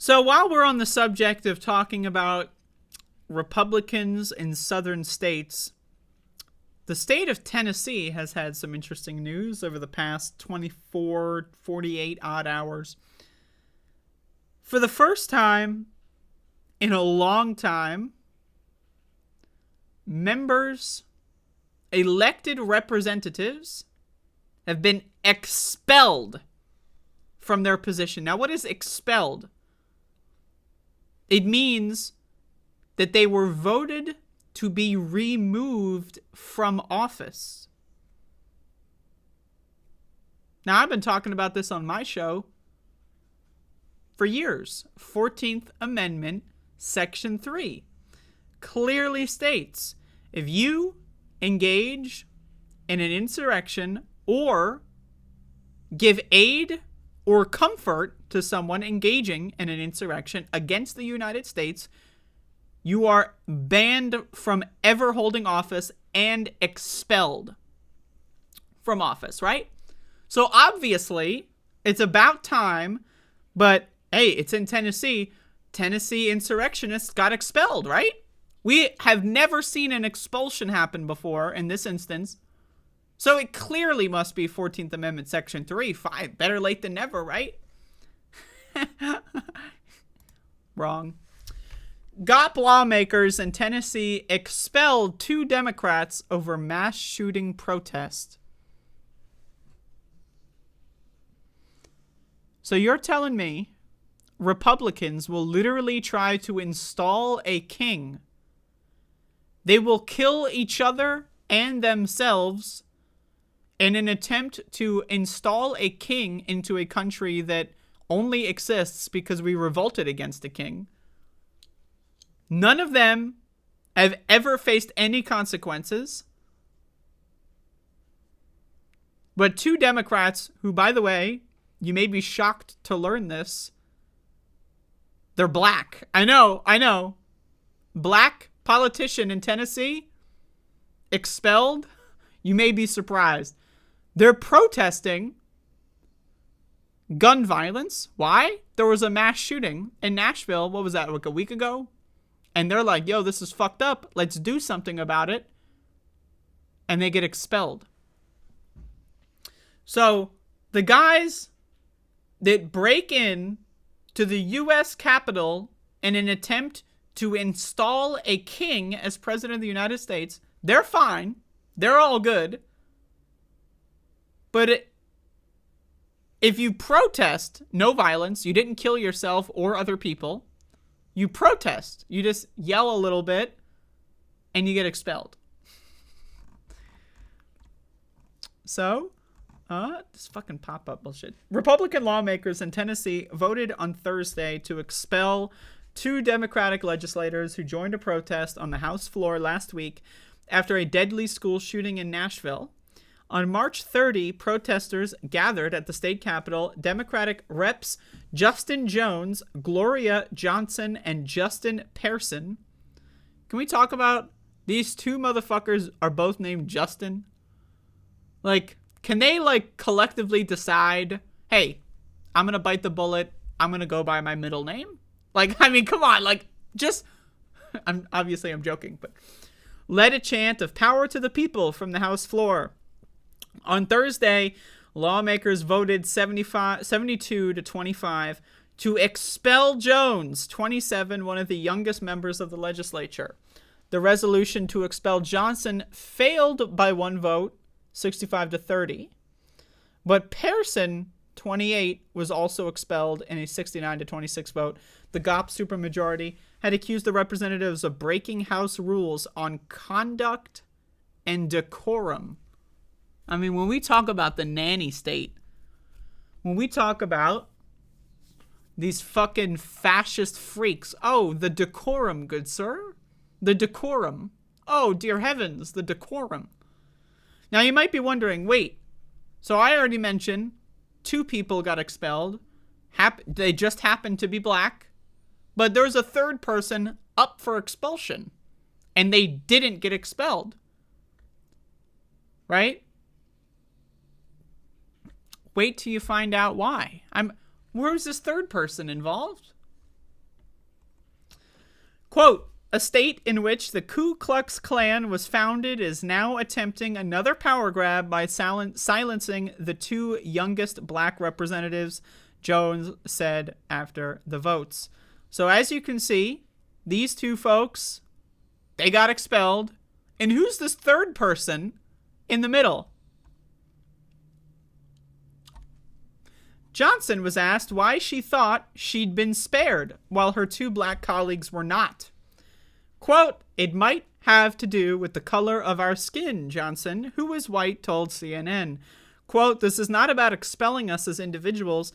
So while we're on the subject of talking about Republicans in southern states, the state of Tennessee has had some interesting news over the past 24, 48 odd hours. For the first time in a long time, elected representatives, have been expelled from their position. Now, what is expelled? It means that they were voted to be removed from office. Now, I've been talking about this on my show for years. 14th Amendment, Section 3, clearly states if you engage in an insurrection or give aid or comfort to someone engaging in an insurrection against the United States, you are banned from ever holding office and expelled from office, right? So obviously, it's about time, but hey, it's in Tennessee. Tennessee insurrectionists got expelled, right? We have never seen an expulsion happen before in this instance. So it clearly must be 14th Amendment Section 3. Fine, better late than never, right? Wrong. GOP lawmakers in Tennessee expelled 2 Democrats over mass shooting protest. So you're telling me Republicans will literally try to install a king. They will kill each other and themselves in an attempt to install a king into a country that only exists because we revolted against a king. None of them have ever faced any consequences. But 2 Democrats, who, by the way, you may be shocked to learn this, they're black. I know. Black politician in Tennessee, expelled. You may be surprised. They're protesting gun violence. Why? There was a mass shooting in Nashville. What was that, like a week ago? And they're like, yo, this is fucked up. Let's do something about it. And they get expelled. So the guys that break in to the U.S. Capitol in an attempt to install a king as president of the United States, they're fine. They're all good. But if you protest, no violence, you didn't kill yourself or other people, you protest, you just yell a little bit, and you get expelled. So, this fucking pop-up bullshit. Republican lawmakers in Tennessee voted on Thursday to expel 2 Democratic legislators who joined a protest on the House floor last week after a deadly school shooting in Nashville. On March 30, protesters gathered at the state capitol. Democratic reps Justin Jones, Gloria Johnson, and Justin Pearson. Can we talk about these 2 motherfuckers are both named Justin? Like, can they, like, collectively decide, hey, I'm going to bite the bullet. I'm going to go by my middle name? Like, I mean, come on. Like, just, I'm joking, but led a chant of power to the people from the House floor. On Thursday, lawmakers voted 72 to 25 to expel Jones, 27, one of the youngest members of the legislature. The resolution to expel Johnson failed by 1 vote, 65 to 30. But Pearson, 28, was also expelled in a 69 to 26 vote. The GOP supermajority had accused the representatives of breaking House rules on conduct and decorum. I mean, when we talk about the nanny state, when we talk about these fucking fascist freaks, oh, the decorum, good sir. The decorum. Oh, dear heavens, the decorum. Now, you might be wondering, wait, so I already mentioned 2 people got expelled. They just happened to be black. But there's a 3rd person up for expulsion. And they didn't get expelled. Right? Wait till you find out why. Where's this 3rd person involved? Quote, a state in which the Ku Klux Klan was founded is now attempting another power grab by silencing the two youngest black representatives, Jones said after the votes. So as you can see, these two folks, they got expelled. And who's this third person in the middle? Johnson was asked why she thought she'd been spared while her two black colleagues were not. Quote, it might have to do with the color of our skin, Johnson, who was white, told CNN. Quote, this is not about expelling us as individuals.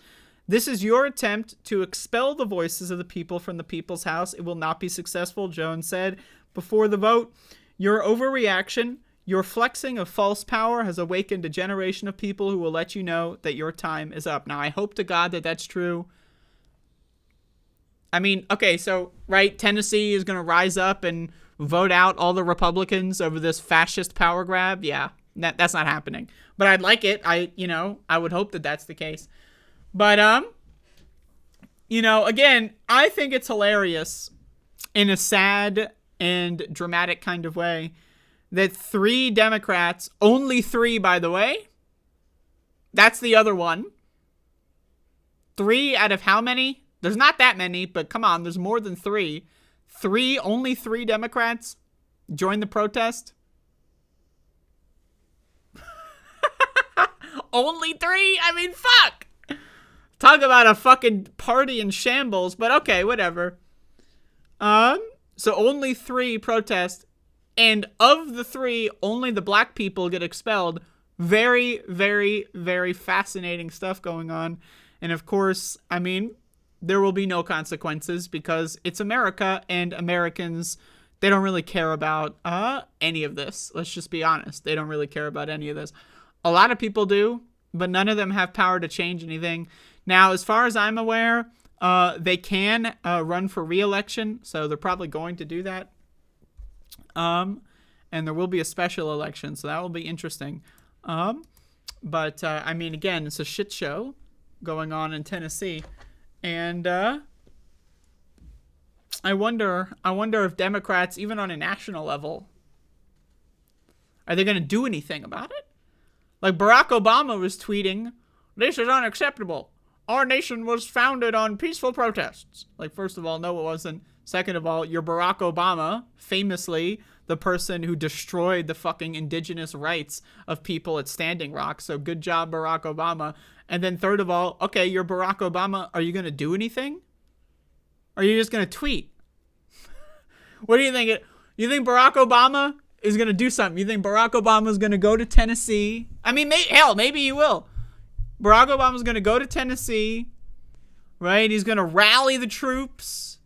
This is your attempt to expel the voices of the people from the people's house. It will not be successful, Jones said before the vote. Your overreaction, your flexing of false power has awakened a generation of people who will let you know that your time is up. Now, I hope to God that that's true. I mean, okay, so, right, Tennessee is going to rise up and vote out all the Republicans over this fascist power grab. Yeah, that's not happening. But I'd like it. I would hope that that's the case. But, again, I think it's hilarious in a sad and dramatic kind of way that 3 Democrats, only 3, by the way, that's the other one. 3 out of how many? There's not that many, but come on, there's more than 3. Only 3 Democrats joined the protest. Only 3? I mean, fuck! Talk about a fucking party in shambles, but okay, whatever. So only 3 protest, and of the 3, only the black people get expelled. Very, very, very fascinating stuff going on. And of course, I mean, there will be no consequences because it's America, and Americans, they don't really care about any of this. Let's just be honest. They don't really care about any of this. A lot of people do, but none of them have power to change anything. Now, as far as I'm aware, they can run for re-election, so they're probably going to do that. And there will be a special election, so that will be interesting. But I mean, again, it's a shit show going on in Tennessee. And I wonder if Democrats, even on a national level, are they going to do anything about it? Like Barack Obama was tweeting, this is unacceptable. Our nation was founded on peaceful protests. Like, first of all, no, it wasn't. Second of all, you're Barack Obama, famously the person who destroyed the fucking indigenous rights of people at Standing Rock. So good job, Barack Obama. And then third of all, okay, you're Barack Obama. Are you going to do anything? Or are you just going to tweet? What do you think? You think Barack Obama is going to do something? You think Barack Obama is going to go to Tennessee? I mean, maybe he will. Barack Obama is going to go to Tennessee, right? He's going to rally the troops.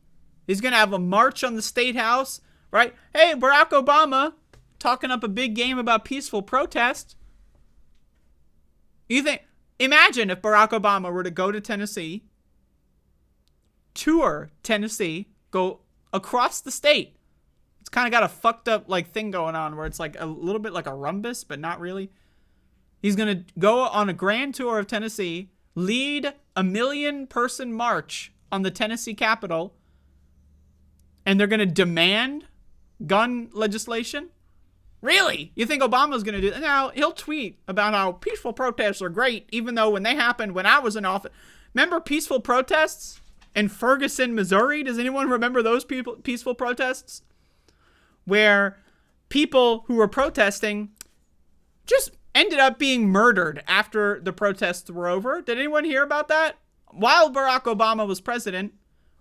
He's going to have a march on the State House, right? Hey, Barack Obama, talking up a big game about peaceful protest. Imagine if Barack Obama were to go to Tennessee, tour Tennessee, go across the state. It's kind of got a fucked up like thing going on where it's like a little bit like a rhombus, but not really. He's going to go on a grand tour of Tennessee, lead a 1 million-person march on the Tennessee Capitol, and they're going to demand gun legislation? Really? You think Obama's going to do that? Now, he'll tweet about how peaceful protests are great, even though when they happened when I was in office. Remember peaceful protests in Ferguson, Missouri? Does anyone remember those peaceful protests? Where people who were protesting just ended up being murdered after the protests were over. Did anyone hear about that? While Barack Obama was president,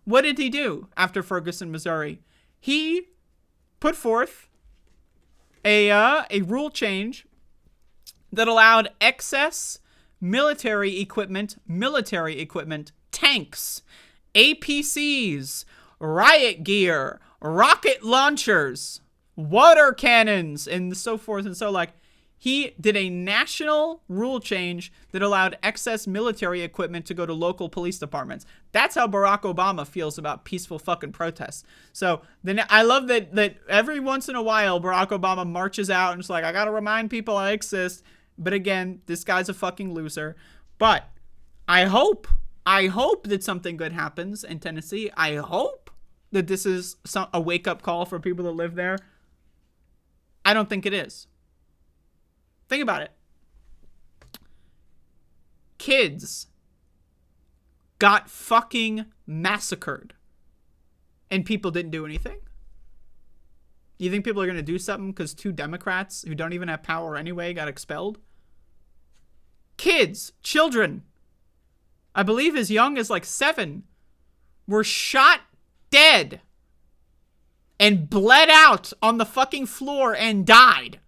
what did he do after Ferguson, Missouri? He put forth a rule change that allowed excess military equipment, tanks, APCs, riot gear, rocket launchers, water cannons, and so forth and so like. He did a national rule change that allowed excess military equipment to go to local police departments. That's how Barack Obama feels about peaceful fucking protests. So then I love that every once in a while Barack Obama marches out and it's like, I gotta remind people I exist. But again, this guy's a fucking loser. But I hope that something good happens in Tennessee. I hope that this is a wake-up call for people that live there? I don't think it is. Think about it. Kids got fucking massacred and people didn't do anything. You think people are going to do something because 2 Democrats who don't even have power anyway got expelled? Kids, children, I believe as young as like 7, were shot dead and bled out on the fucking floor and died.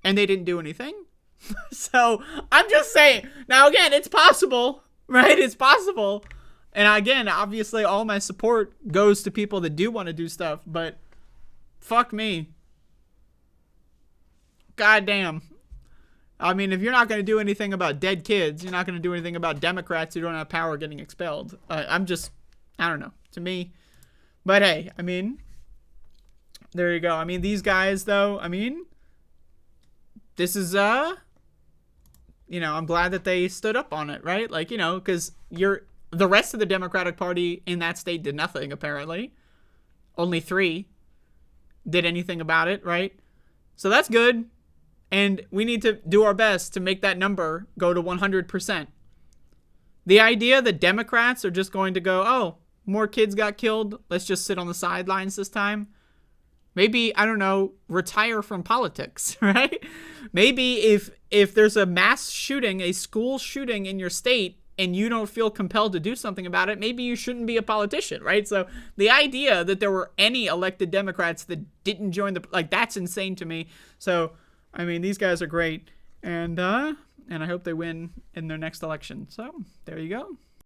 And they didn't do anything. So I'm just saying. Now, again, it's possible, right? It's possible. And again, obviously, all my support goes to people that do want to do stuff. But fuck me. Goddamn. I mean, if you're not going to do anything about dead kids, you're not going to do anything about Democrats who don't have power getting expelled. I don't know. To me. But hey, I mean, there you go. I mean, these guys, though, I mean, this is, I'm glad that they stood up on it, right? Like, because the rest of the Democratic Party in that state did nothing, apparently. Only 3 did anything about it, right? So that's good. And we need to do our best to make that number go to 100%. The idea that Democrats are just going to go, oh, more kids got killed, let's just sit on the sidelines this time. Maybe, I don't know, retire from politics, right? Maybe if there's a mass shooting, a school shooting in your state, and you don't feel compelled to do something about it, maybe you shouldn't be a politician, right? So the idea that there were any elected Democrats that didn't join that's insane to me. So, I mean, these guys are great, and I hope they win in their next election. So, there you go.